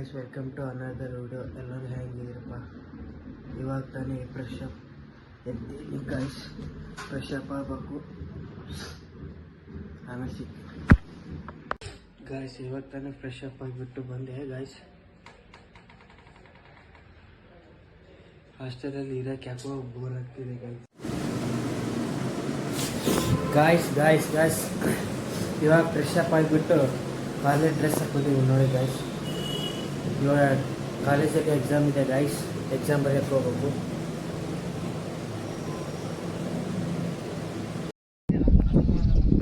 Guys, welcome to another video. ಎಲ್ಲರೂ ಹೇಗಿದ್ದೀರಪ್ಪ? ಇವಾಗ ತಾನೇ ಫ್ರೆಶ್ ಅಪ್ ಎತ್ತೀನಿ ಗೈಸ್. ಫ್ರೆಶ್ ಅಪ್ ಆಗಬೇಕು, ಆಮೇಲೆ ಸಿಕ್ಕು ಗೈಸ್. ಇವಾಗ ತಾನೇ ಫ್ರೆಶ್ ಅಪ್ ಆಗಿಬಿಟ್ಟು ಬಂದೆ ಗೈಸ್. ಹಾಸ್ಟೆಲಲ್ಲಿ ಇರೋಕ್ಕೆ ಯಾಕೋ ಬೋರ್ ಆಗ್ತಿದೆ ಗೈಸ್. ಇವಾಗ ಫ್ರೆಶ್ ಅಪ್ ಆಗಿಬಿಟ್ಟು ಕಾಲೇಜ್ ಡ್ರೆಸ್ ಹಾಕೋತೀವಿ ನೋಡಿ ಗೈಸ್. ಇವಾಗ ಕಾಲೇಜಲ್ಲಿ ಎಕ್ಸಾಮ್ ಇದೆ ಗೈಸ್, ಎಕ್ಸಾಮ್ ಬರೆಯೋಕ್ಕೆ ಹೋಗ್ಬೇಕು.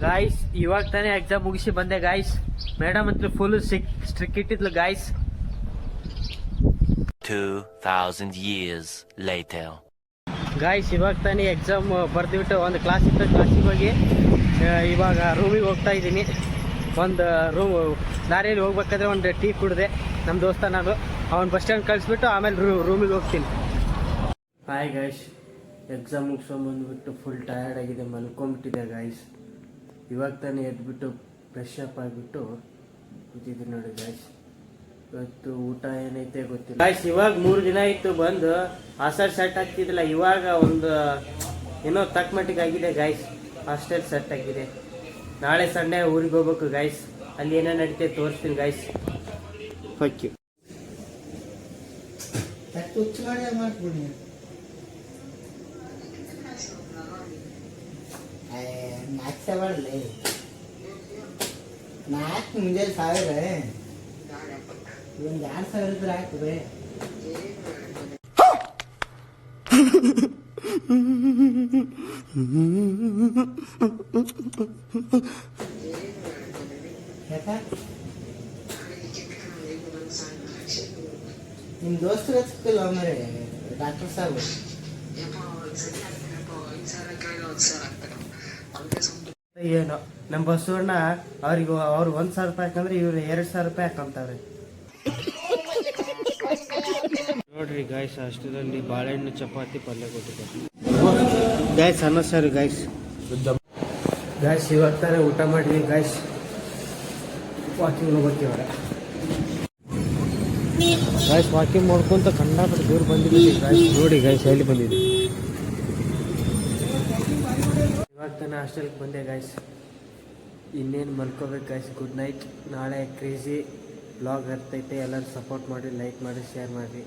ಗಾಯ್ಸ್, ಇವಾಗ ತಾನೇ ಎಕ್ಸಾಮ್ ಮುಗಿಸಿ ಬಂದೆ ಗಾಯ್ಸ್. ಮೇಡಮ್ ಅಂತೂ ಫುಲ್ ಸ್ಟ್ರಿಕ್ಟ್ ಇಟ್ಟಿದ್ಲು ಗಾಯ್ಸ್. 2000 years later. ಗಾಯ್ಸ್, ಇವಾಗ ತಾನೇ ಎಕ್ಸಾಮ್ ಬರ್ದುಬಿಟ್ಟು ಒಂದು ಕ್ಲಾಸ್ ಇತ್ತು, ಕ್ಲಾಸಿಗೆ ಹೋಗಿ ಇವಾಗ ರೂಮಿಗೆ ಹೋಗ್ತಾ ಇದ್ದೀನಿ. ಒಂದು ದಾರಿಯಲ್ಲಿ ಹೋಗ್ಬೇಕಾದ್ರೆ ಒಂದು ಟೀ ಕುಡಿದೆ ನಮ್ಮ ದೋಸ್ತ ನಾನು. ಅವ್ನು ಬಸ್ ಸ್ಟ್ಯಾಂಡ್ ಕಳಿಸ್ಬಿಟ್ಟು ಆಮೇಲೆ ರೂಮಿಗೆ ಹೋಗ್ತೀನಿ. ಹಾಯ್ ಗಾಯ್ಸ್, ಎಕ್ಸಾಮ್ ಮುಗಿಸ್ಕೊಂಬಂದ್ಬಿಟ್ಟು ಫುಲ್ ಟಯರ್ಡ್ ಆಗಿದೆ, ಮಲ್ಕೊಂಬಿಟ್ಟಿದೆ ಗಾಯ್ಸ್. ಇವಾಗ ತಾನೇ ಎದ್ಬಿಟ್ಟು ಫ್ರೆಶ್ ಅಪ್ ಆಗಿಬಿಟ್ಟು ಕೂತಿದ್ದೀನಿ ನೋಡಿ ಗಾಯ್ಸ್. ಇವತ್ತು ಊಟ ಏನೈತೆ ಗೊತ್ತಿಲ್ಲ ಗಾಯ್ಸ್. ಇವಾಗ 3 ದಿನ ಆಯಿತು ಬಂದು. ಹಾಸ್ಟೆಲ್ ಸೆಟ್ ಆಗ್ತಿದ್ದಿಲ್ಲ, ಇವಾಗ ಒಂದು ಏನೋ ತಕ್ಕ ಮಟ್ಟಿಗೆ ಆಗಿದೆ ಗಾಯ್ಸ್. ಹಾಸ್ಟೆಲ್ ಸೆಟ್ ಆಗಿದೆ. ನಾಳೆ ಸಂಡೇ ಊರಿಗೆ ಹೋಗ್ಬೇಕು ಗಾಯ್ಸ್. ಅಲ್ಲಿ ಏನೇ ನಡೀತೆ ತೋರಿಸ್ತೀನಿ ಗಾಯ್ಸ್. Fuck you. ಮುಂಜಾನೆ 1000 ಒಂದು 2000 ಇದ್ರೆ ಆಗ್ತದೆ. ನಿಮ್ಮ ದೋಸ್ತರು ಹಚ್ತಿಲ್ಲ ಮರೆ ಡಾಕ್ಟರ್ ಸಾಹೇಬ್. ಏನು ನಮ್ಮ ಬಸವಣ್ಣ ಅವ್ರು 1,000 ರೂಪಾಯಿ ಹಾಕಂದ್ರೆ ಇವ್ರು 2,000 ರೂಪಾಯಿ ಹಾಕೊಂತಾರೆ ನೋಡ್ರಿ ಗಾಯ್ಸ್. ಹಾಸ್ಟೆಲಲ್ಲಿ ಬಾಳೆಹಣ್ಣು ಚಪಾತಿ ಪಲ್ಯ ಕೊಟ್ಟಿದ್ದಾರೆ ಗಾಯ್ಸ್. ಅನ್ನ ಸಾರು ಗಾಯ್ಸ್. ಇವಾಗ ತಾನೇ ಊಟ ಮಾಡಿದ್ವಿ ಗಾಯ್ಸ್. ವಾಕಿಂಗ್ ಹೋಗ್ತೀವಿ ಗಾಯ್ಸ್. ವಾಕಿಂಗ್ ಮಾಡ್ಕೊಂತ ಕಂಡಾಪಟ್ಟು ದೂರ ಬಂದಿದ್ದೀವಿ ಗಾಯ್ಸ್. ನೋಡಿ ಗಾಯ್ಸ್, ಎಲ್ಲಿ ಬಂದಿದ್ವಿ. ಇವಾಗ ತಾನೇ ಹಾಸ್ಟೆಲ್ಗೆ ಬಂದೆ ಗಾಯ್ಸ್. ಇನ್ನೇನು ಮಲ್ಕೋಬೇಕು ಗಾಯ್ಸ್. Good night. ನಾಳೆ ಕ್ರೇಜಿ ಬ್ಲಾಗ್ ಇರ್ತೈತೆ. ಎಲ್ಲರೂ ಸಪೋರ್ಟ್ ಮಾಡಿ, ಲೈಕ್ ಮಾಡಿ, ಶೇರ್ ಮಾಡಿ.